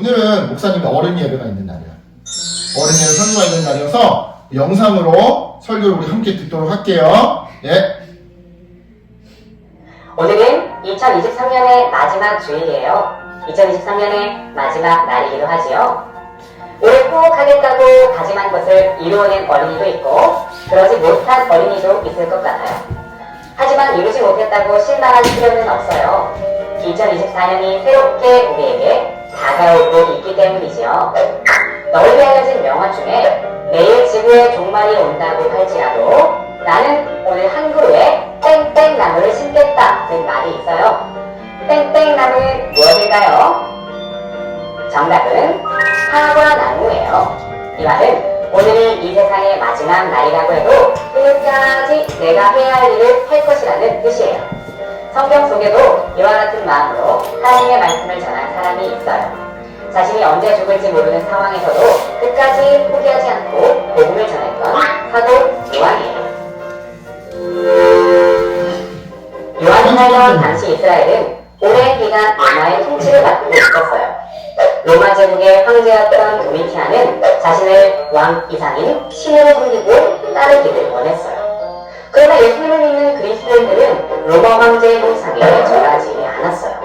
오늘은 목사님이 어른 예배가 있는 날이야. 어른 예배 설교가 있는 날이어서 영상으로 설교를 우리 함께 듣도록 할게요. 예. 오늘은 2023년의 마지막 주일이에요. 2023년의 마지막 날이기도 하지요. 올해 꼭 하겠다고 다짐한 것을 이루어낸 어린이도 있고 그러지 못한 어린이도 있을 것 같아요. 하지만 이루지 못했다고 실망할 필요는 없어요. 2024년이 새롭게 우리에게 다가오고 있기 때문이지요. 널리 알려진 명언 중에 내일 지구의 종말이 온다고 할지라도 나는 오늘 한 그루에 땡땡나무를 심겠다는 말이 있어요. 땡땡나무는 무엇일까요? 정답은 사과나무예요. 이 말은 오늘이 이 세상의 마지막 날이라고 해도 끝까지 내가 해야 할 일을 할 것이라는 뜻이에요. 성경 속에도 이와 같은 마음으로 하나님의 말씀을 전한 사람이 있어요. 자신이 언제 죽을지 모르는 상황에서도 끝까지 포기하지 않고 복음을 전했던 사도 요한이에요. 요한이 살던 당시 이스라엘은 오랜 기간 로마의 통치를 받고 있었어요. 로마 제국의 황제였던 도미티아는 자신을 왕 이상인 신으로 섬기고 따르기를 원했어요. 그러나 예수님을 믿는 그리스도인들은 로마 황제의 형상에 절하지 않았어요.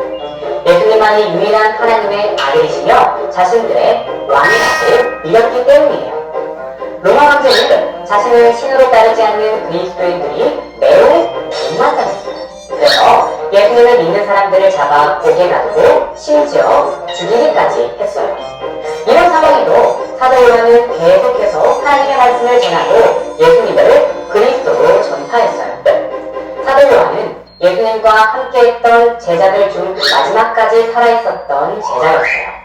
예수님만이 유일한 하나님의 아들이시며 자신들의 왕이라고 믿었기 때문이에요. 로마 황제는 자신을 신으로 따르지 않는 그리스도인들이 매우 못마땅했어요. 그래서 예수님을 믿는 사람들을 잡아 옥에 가두고 심지어 죽이기까지 했어요. 이런 상황에도 사도 요한은 계속해서 하나님의 말씀을 전하고 예수님을 그리스도로 전파했어요. 사도 요한은 예수님과 함께했던 제자들 중 마지막까지 살아있었던 제자였어요.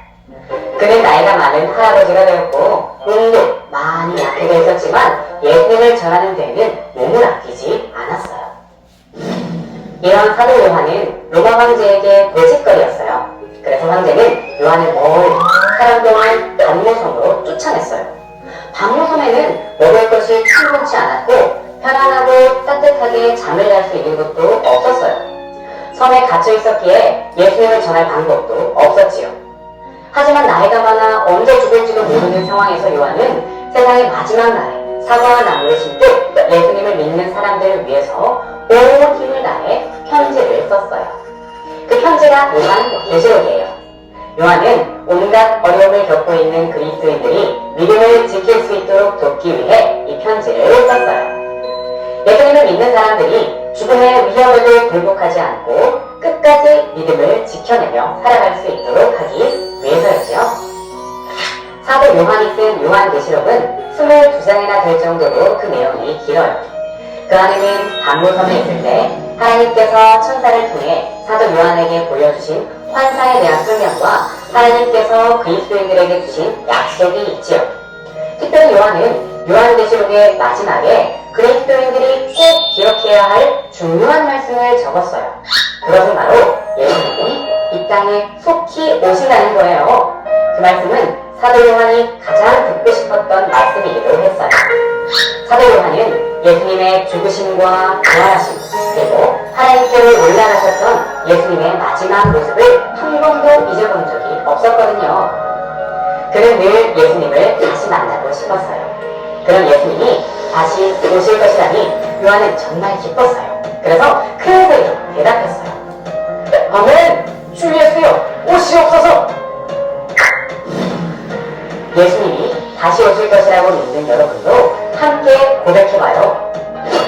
그는 나이가 많은 할아버지가 되었고 몸도 많이 약해져 있었지만 예수님을 전하는 데에는 몸을 아끼지 않았어요. 이런 사도 요한은 로마 황제에게 골칫거리였어요. 그래서 황제는 요한을 멀리 사람들을 반모섬으로 쫓아냈어요. 반모섬에는 먹을 것이 충분치 않았고 편안하고 따뜻하게 잠을 잘 수 있는 것도 없었어요. 섬에 갇혀 있었기에 예수님을 전할 방법도 없었지요. 하지만 나이가 많아 언제 죽을지도 모르는 상황에서 요한은 세상의 마지막 날에 사과와 나무를 심듯 예수님을 믿는 사람들을 위해서 온 힘을 다해 편지를 썼어요. 그 편지가 요한계시록이에요. 요한은 온갖 어려움을 겪고 있는 그리스도인들이 믿음을 지킬 수 있도록 돕기 위해 이 편지를 썼어요. 예수님을 믿는 사람들이 죽음의 위협에도 굴복하지 않고 끝까지 믿음을 지켜내며 살아갈 수 있도록 하기 위해서였지요. 사도 요한이 쓴 요한계시록은 22장이나 될 정도로 그 내용이 길어요. 그 안에는 반모섬에 있을 때 하나님께서 천사를 통해 사도 요한에게 보여주신 환상에 대한 설명과 하나님께서 그리스도인들에게 주신 약속이 있지요. 특별히 요한은 요한계시록의 마지막에 그리스도인들이 꼭 기억해야 할 중요한 말씀을 적었어요. 그것은 바로 예수님이 이 땅에 속히 오신다는 거예요. 그 말씀은 사도 요한이 가장 듣고 싶었던 말씀이기도 했어요. 사도 요한은 예수님의 죽으심과 부활하심 그리고 하나님께로 올라가셨던 예수님의 마지막 모습을 한 번도 잊어본 적이 없었거든요. 그는 늘 예수님을 다시 만나고 싶었어요. 그런 예수님이 다시 오실 것이라니 요한은 정말 기뻤어요. 그래서 큰 소리로 대답했어요. 아멘! 주 예수여 오시옵소서! 예수님이 다시 오실 것이라고 믿는 여러분도 함께 고백해봐요.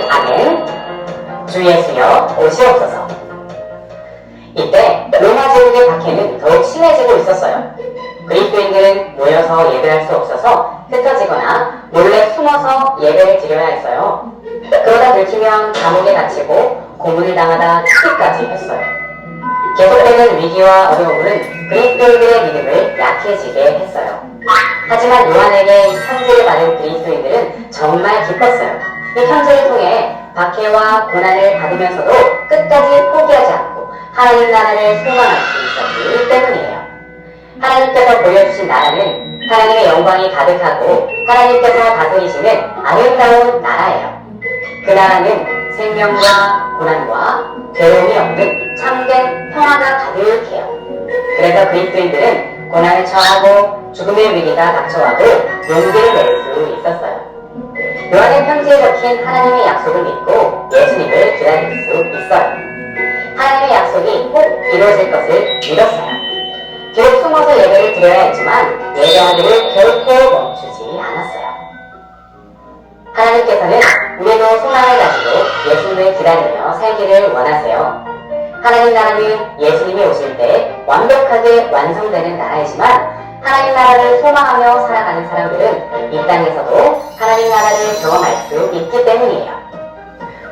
아멘! 주 예수여 오시옵소서! 이때 로마 제국의 박해는 더욱 심해지고 있었어요. 그리스도인들은 모여서 예배할 수 없어서 흩어지거나 몰래 숨어서 예배를 드려야 했어요. 그러다 들키면 감옥에 갇히고 고문을 당하다 죽기까지 했어요. 계속되는 위기와 어려움은 그리스도인들의 믿음을 약해지게 했어요. 하지만 요한에게 이 편지를 받은 그리스도인들은 정말 기뻤어요. 이 편지를 통해 박해와 고난을 받으면서도 끝까지 포기하지 않고 하나님 나라를 소망할 수 있었기 때문이에요. 하나님께서 보여주신 나라는 하나님의 영광이 가득하고 하나님께서 다스리시는 아름다운 나라예요. 그 나라는 생명과 고난과 괴로움이 없는 참된 평화가 가득해요. 그래서 그리스도인들은 고난을 처하고 죽음의 위기가 닥쳐와도 용기를 낼 수 있었어요. 요한의 편지에 적힌 하나님의 약속을 믿고 예수님을 기다릴 수 있어요. 하나님의 약속이 꼭 이루어질 것을 믿었어요. 비록 숨어서 예배를 드려야 했지만 예배하기를 결코 멈추지 않았어요. 하나님께서는 우리도 소망을 가지고 예수님을 기다리며 살기를 원하세요. 하나님 나라는 예수님이 오실 때 완벽하게 완성되는 나라이지만 하나님 나라를 소망하며 살아가는 사람들은 이 땅에서도 하나님 나라를 경험할 수 있기 때문이에요.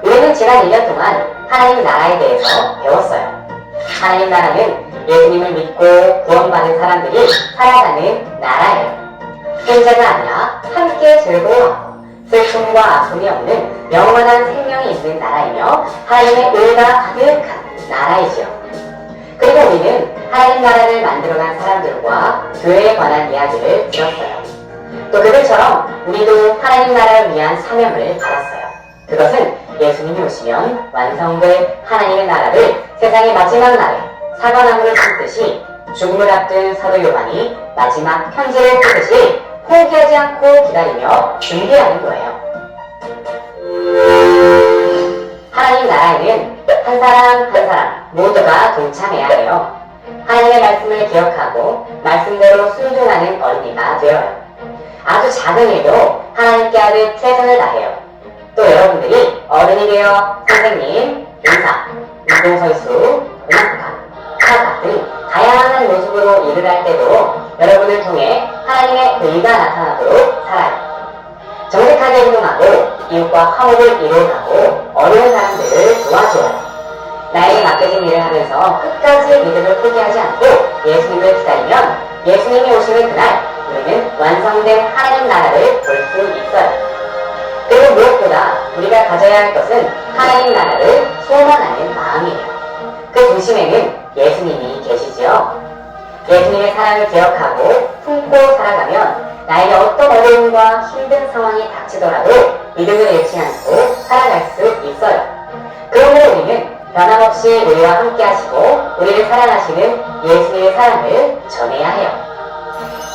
우리는 지난 1년 동안 하나님 나라에 대해서 배웠어요. 하나님 나라는 예수님을 믿고 구원받은 사람들이 살아가는 나라예요. 혼자가 아니라 함께 즐거워하고 슬픔과 아픔이 없는 영원한 생명이 있는 나라이며 하나님의 의가 가득한 나라이지요. 그리고 우리는 하나님 나라를 만들어간 사람들과 교회에 관한 이야기를 들었어요. 또 그들처럼 우리도 하나님 나라를 위한 사명을 받았어요. 그것은 예수님이 오시면 완성될 하나님의 나라를 세상의 마지막 날에 사과나무를 심듯이 죽음을 앞둔 사도 요한이 마지막 편지를 쓰듯이 포기하지 않고 기다리며 준비하는 거예요. 하나님 나라에는 한 사람 한 사람 모두가 동참해야 해요. 하나님의 말씀을 기억하고 말씀대로 순종하는 어린이가 되어요. 아주 작은 일도 하나님께 하듯 최선을 다해요. 또 여러분들이 어른이 되어 선생님, 인사, 운동선수, 음악가, 사과 등 다양한 모습으로 일을 할 때도 여러분을 통해 하나님의 의가 나타나도록 살아요. 정직하게 행동하고 이웃과 화목을 이루어가고 어려운 사람들을 도와줘요. 나에게 맡겨진 일을 하면서 끝까지 믿음을 포기하지 않고 예수님을 기다리면 예수님이 오시는 그날 우리는 완성된 하나님 나라를 볼 수 있어요. 그리고 무엇보다 우리가 가져야 할 것은 하나님 나라를 소망하는 마음이에요. 그 중심에는 예수님이 계시지요. 예수님의 사랑을 기억하고 품고 살아가면 나에게 어떤 어려움과 힘든 상황이 닥치더라도 믿음을 잃지 않고 살아갈 수 있어요. 그러므로 우리는 변함없이 우리와 함께 하시고 우리를 사랑하시는 예수님의 사랑을 전해야 해요.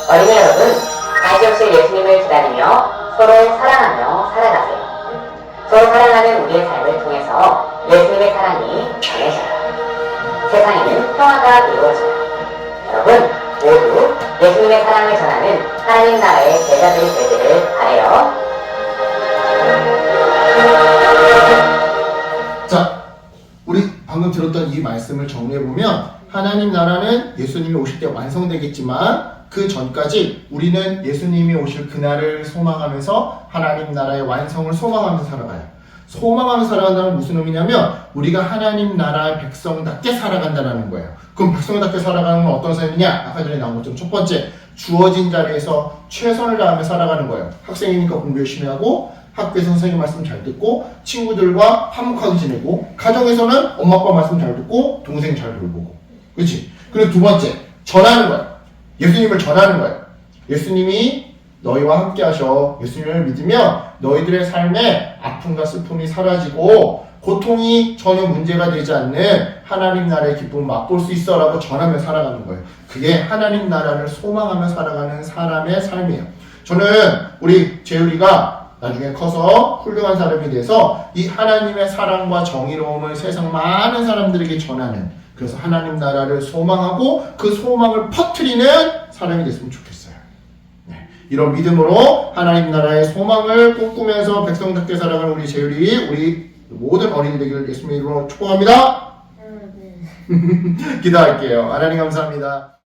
어린이 여러분, 다시 오실 예수님을 기다리며 서로 사랑하며 살아가세요. 서로 사랑하는 우리의 삶을 통해서 예수님의 사랑이 전해져요. 세상에는 평화가 이루어져요. 여러분 모두 예수님의 사랑을 전하는 하나님 나라의 제자들이 되기를 바라요. 자, 우리 방금 들었던 이 말씀을 정리해보면 하나님 나라는 예수님이 오실 때 완성되겠지만 그 전까지 우리는 예수님이 오실 그날을 소망하면서 하나님 나라의 완성을 소망하면서 살아가요. 소망하면서 살아간다는 무슨 의미냐면 우리가 하나님 나라의 백성답게 살아간다는 거예요. 그럼 백성답게 살아가는 건 어떤 삶이냐? 아까 전에 나온 것처럼 첫 번째, 주어진 자리에서 최선을 다하며 살아가는 거예요. 학생이니까 공부 열심히 하고 학교에서 선생님 말씀 잘 듣고 친구들과 화목하게 지내고 가정에서는 엄마 아빠 말씀 잘 듣고 동생 잘 돌보고, 그렇지? 그리고 두 번째, 전하는 거예요. 예수님을 전하는 거예요. 예수님이 너희와 함께 하셔. 예수님을 믿으면 너희들의 삶에 아픔과 슬픔이 사라지고 고통이 전혀 문제가 되지 않는 하나님 나라의 기쁨을 맛볼 수 있어 라고 전하며 살아가는 거예요. 그게 하나님 나라를 소망하며 살아가는 사람의 삶이에요. 저는 우리 재율이가 나중에 커서 훌륭한 사람이 돼서 이 하나님의 사랑과 정의로움을 세상 많은 사람들에게 전하는, 그래서 하나님 나라를 소망하고 그 소망을 퍼뜨리는 사람이 됐으면 좋겠어요. 네. 이런 믿음으로 하나님 나라의 소망을 꿈꾸면서 백성답게 살아가는 우리 재율이, 우리 모든 어린이 되기를 예수님의 이름으로 축복합니다. 기도할게요. 하나님 감사합니다.